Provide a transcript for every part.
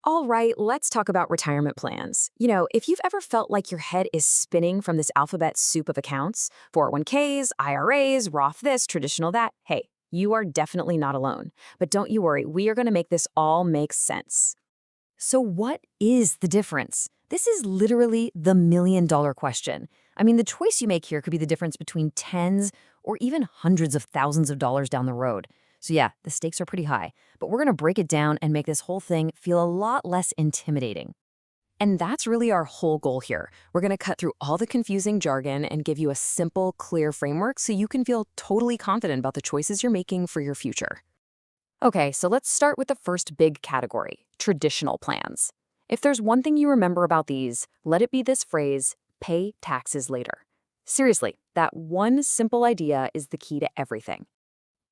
All right, let's talk about retirement plans. If you've ever felt like your head is spinning from this alphabet soup of accounts, 401ks, IRAs, Roth this, traditional that, hey, you are definitely not alone. But don't you worry, we are going to make this all make sense. So what is the difference? This is literally the million-dollar question. I mean, the choice you make here could be the difference between tens or even hundreds of thousands of dollars down the road. So yeah, the stakes are pretty high, but we're going to break it down and make this whole thing feel a lot less intimidating. And that's really our whole goal here. We're going to cut through all the confusing jargon and give you a simple, clear framework so you can feel totally confident about the choices you're making for your future. Okay, so let's start with the first big category, traditional plans. If there's one thing you remember about these, let it be this phrase, pay taxes later. Seriously, that one simple idea is the key to everything.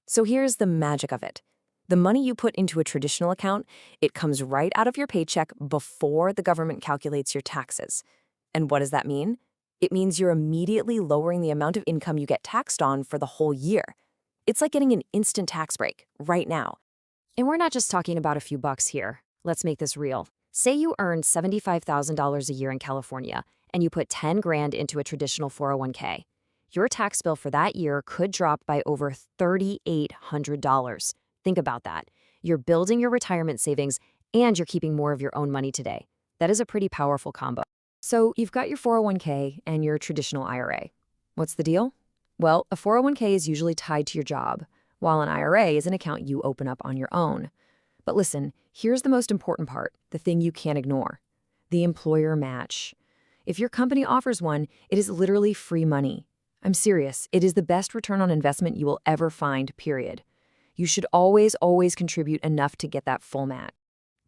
So here's the magic of it. The money you put into a traditional account, it comes right out of your paycheck before the government calculates your taxes. And what does that mean? It means you're immediately lowering the amount of income you get taxed on for the whole year. It's like getting an instant tax break right now. And we're not just talking about a few bucks here. Let's make this real. Say you earn $75,000 a year in California and you put 10 grand into a traditional 401k. Your tax bill for that year could drop by over $3,800. Think about that. You're building your retirement savings and you're keeping more of your own money today. That is a pretty powerful combo. So you've got your 401k and your traditional IRA. What's the deal? Well, a 401k is usually tied to your job, while an IRA is an account you open up on your own. But listen, here's the most important part, the thing you can't ignore: the employer match. If your company offers one, it is literally free money. I'm serious, it is the best return on investment you will ever find, period. You should always contribute enough to get that full match.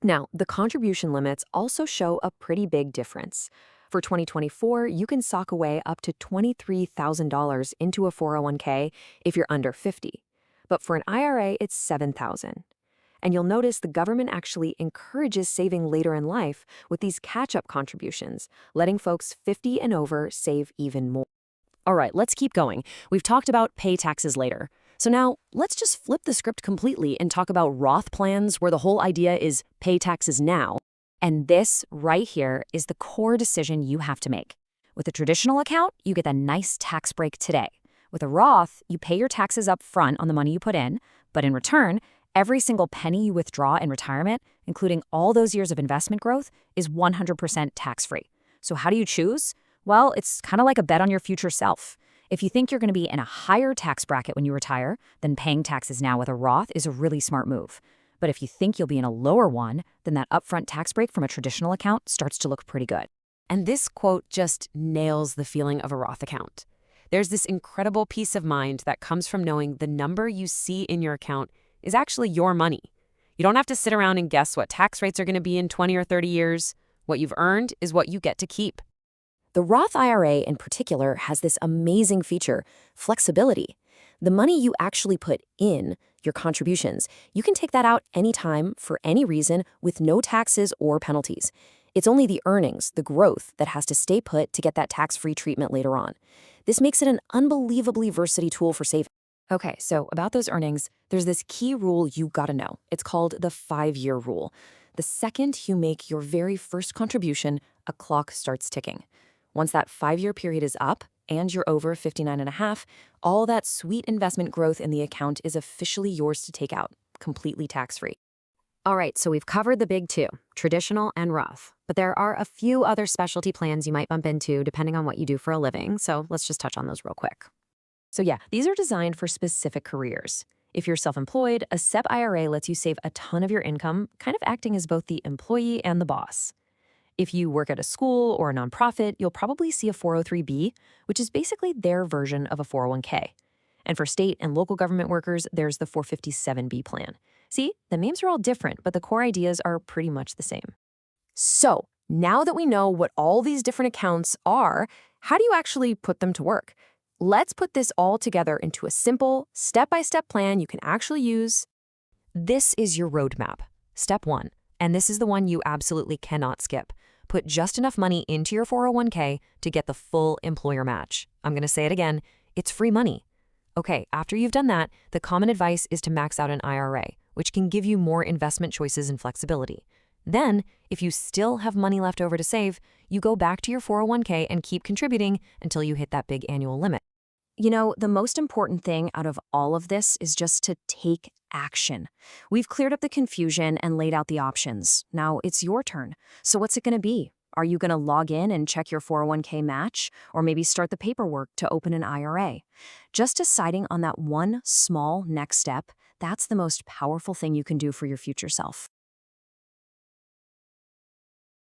Now, the contribution limits also show a pretty big difference. For 2024, you can sock away up to $23,000 into a 401k if you're under 50. But for an IRA, it's $7,000. And you'll notice the government actually encourages saving later in life with these catch-up contributions, letting folks 50 and over save even more. All right, let's keep going. We've talked about pay taxes later. So now let's just flip the script completely and talk about Roth plans where the whole idea is pay taxes now. And this right here is the core decision you have to make. With a traditional account, you get a nice tax break today. With a Roth, you pay your taxes up front on the money you put in, but in return, every single penny you withdraw in retirement, including all those years of investment growth, is 100% tax-free. So how do you choose? Well, it's kind of like a bet on your future self. If you think you're going to be in a higher tax bracket when you retire, then paying taxes now with a Roth is a really smart move. But if you think you'll be in a lower one, then that upfront tax break from a traditional account starts to look pretty good. And this quote just nails the feeling of a Roth account. There's this incredible peace of mind that comes from knowing the number you see in your account is actually your money. You don't have to sit around and guess what tax rates are going to be in 20 or 30 years. What you've earned is what you get to keep. The Roth IRA in particular has this amazing feature, flexibility. The money you actually put in, your contributions, you can take that out anytime for any reason with no taxes or penalties. It's only the earnings, the growth, that has to stay put to get that tax-free treatment later on. This makes it an unbelievably versatile tool for saving. Okay, so about those earnings, there's this key rule you gotta know. It's called the 5-year rule. The second you make your very first contribution, a clock starts ticking. Once that 5-year period is up and you're over 59 and a half, all that sweet investment growth in the account is officially yours to take out, completely tax-free. All right, so we've covered the big two, traditional and Roth. But there are a few other specialty plans you might bump into depending on what you do for a living, so let's just touch on those real quick. So yeah, these are designed for specific careers. If you're self-employed, a SEP IRA lets you save a ton of your income, kind of acting as both the employee and the boss. If you work at a school or a nonprofit, you'll probably see a 403b, which is basically their version of a 401k. And for state and local government workers, there's the 457b plan. See, the names are all different, but the core ideas are pretty much the same. So now that we know what all these different accounts are, how do you actually put them to work? Let's put this all together into a simple, step-by-step plan you can actually use. This is your roadmap. Step 1, and this is the one you absolutely cannot skip. Put just enough money into your 401k to get the full employer match. I'm going to say it again, it's free money. Okay, after you've done that, the common advice is to max out an IRA, which can give you more investment choices and flexibility. Then, if you still have money left over to save, you go back to your 401k and keep contributing until you hit that big annual limit. You know, the most important thing out of all of this is just to take action. We've cleared up the confusion and laid out the options. Now it's your turn. So what's it going to be? Are you going to log in and check your 401k match, or maybe start the paperwork to open an IRA? Just deciding on that one small next step, that's the most powerful thing you can do for your future self.